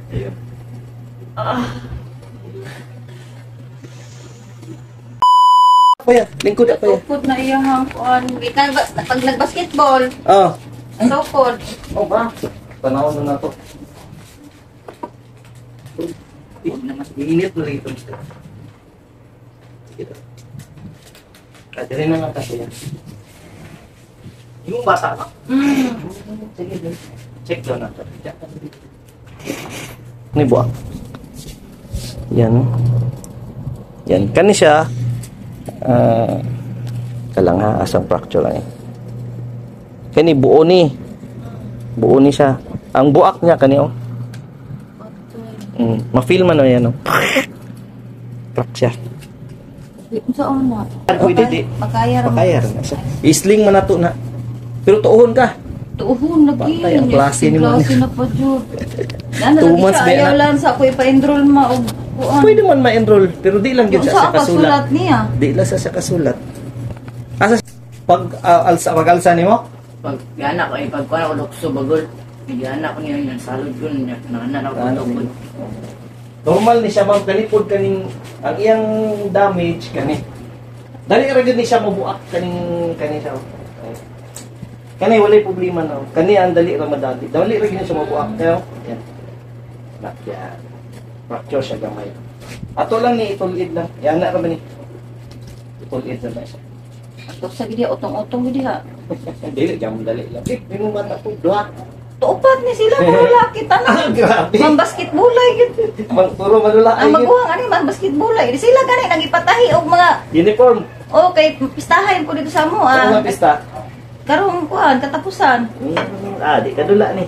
Ayun. Kuya, lingkod ako ya. Tukod na iyang hangkuan. Pag nag-basketball, Oh. tukod. Oh ba? Panahon na to. Iinit na rin ito. Kaya rin na lang kasi yan. Yung bata ka. Sige din. Check doon natin. Ini buah. Yan. Yan. Kani siya. Kalang ha. Asang fracture lang eh. Kani buo ni. Buo ni siya. Ang buak niya kani oh. Ma-feel man o yan o. Crack siya. Saan na? Pwede di. Makaya rin. Makaya rin. Isling man na to na. Pero tuuhon ka. Tuuhon, lagi. Patay, ang klase ni mo. Klase na pa, Jud. 2 months siya, ayaw lang sa ako ipa-enroll ma. Pwede man ma-enroll. Pero di lang yun siya sa kasulat. Niya? Di lang siya sa kasulat. Asa pag-alsa ni mo? Pag gana ko, pag ko na lukso bagol, gana ko niya yung salod ko niya, nanganan ako lukod. Normal ni siya ma'am, kanipod kaning, ang iyang damage kani. Dali ra gyud ni siya mabuak kaning siya. Kani walay problema no. Kani ang dali ra madali. Dali ra gyud siya mabuak kayo. Yan. Nakya. Fracture siya gamay. Ato lang ni itulid lang. Yan na ra ba ni? Itulid na siya. Ato sa gidi, otong-otong gidi ha. Dili jam dali lang. Mo mata ko duha. Tuupad ni sila, puro laki tanang. Grabe. Mambasketballay gid. Puro malula Ang magbuhang ani mambasketballay. Sila gani nagipatahi og mga uniform. okay, pistahan ko dito sa mo Sa pista. Karong kuan katapusan. Di kadula ni.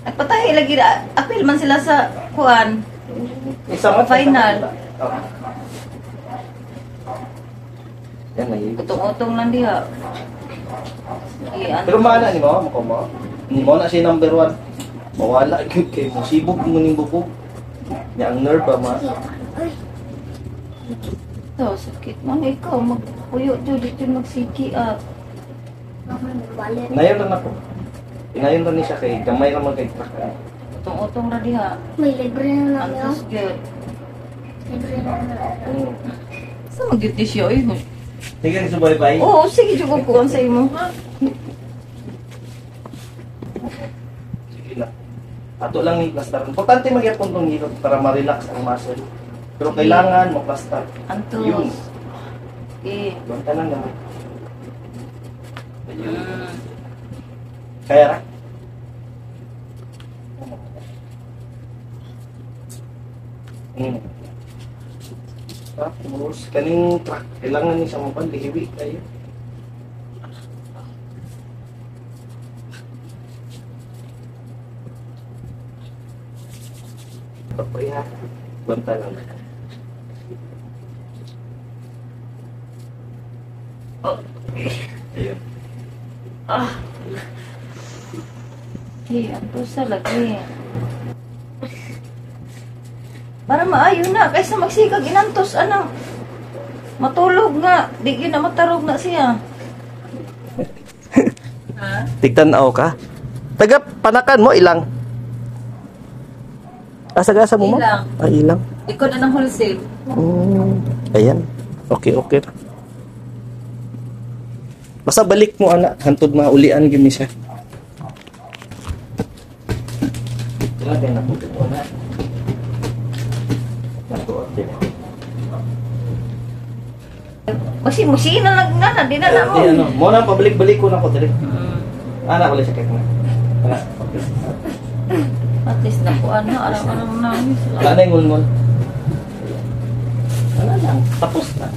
Nagpatahi lagi apil man sila sa kuan. Isa Final. Yan na yun. Utong-utong lang diha. Pero mana ni mo, mo. Ni mo na siya number 1. Mawala gyud kay mo sibog mo ning bubog. Nya ang nerve ba ma. Ito, sakit man ikaw magpuyo jud dito magsiki up. Nayon lang ako. Inayon lang ni siya kay gamay ra man kay track. Utong-utong ra diha. May libre na lang Antos gyud. Libre na lang. Sa magyud di siya oy. Sige ni subay bay. Oo, sige jud ko kuan sa imo. Sige na. Ato lang ni plaster. Importante magyapon tong hilot para ma-relax ang muscle. Pero kailangan mo plaster. Antos. Yun. Okay. Banta lang naman. Kaya ra. Tapos, kaning truck, kailangan niya sa mga lihiwi kayo. Papaya, banta lang. Oh, ayun. Okay, antos sa lagi. Para maayo na, kaysa magsikag inantos, anang matulog nga, di yun na matarog na siya. Ha? Tigtanaw ka? Taga panakan mo, ilang? Asa-gasa mo mo? Ilang. Ilang. Ikaw na ng wholesale. Ayan. Okay. Basta balik mo, anak. Hantod mga ulian, gini siya. Grabe na po ito, anak. Musi na lang na, di na na mo. Ano, mo na pabalik-balik ko na ko dali. Anak wala sakit na. Anak. At least na po, araw-araw namin. Wala na yung ngul-ngul. Wala lang, tapos na.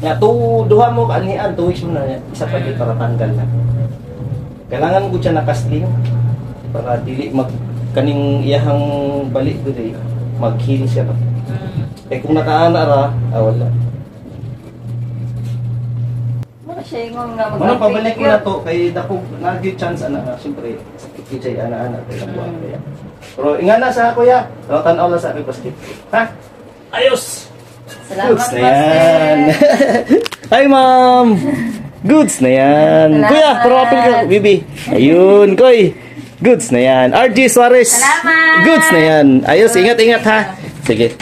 Nga, duha mo kaanian, 2 weeks mo na. Isa pa di para tanggal na. Kailangan ko siya nakasling para dili kaning iyahang balik ko di mag-heal siya. Eh kung nakaana ra, wala. Siya yung nga Manang pabalik ko na to kay dako nag-give chance ana syempre sakit kay ana kay buwan kaya. Pero ingana sa kuya, tan-aw lang sa akin basket. Ha? Ayos. Salamat, Goods na yan. Hi ma'am. Goods na yan. Salamat. Kuya, kurapin ka bibi. Ayun, koy. Goods na yan. RG Suarez. Salamat. Goods na yan. Ayos, ingat-ingat ha. Sige.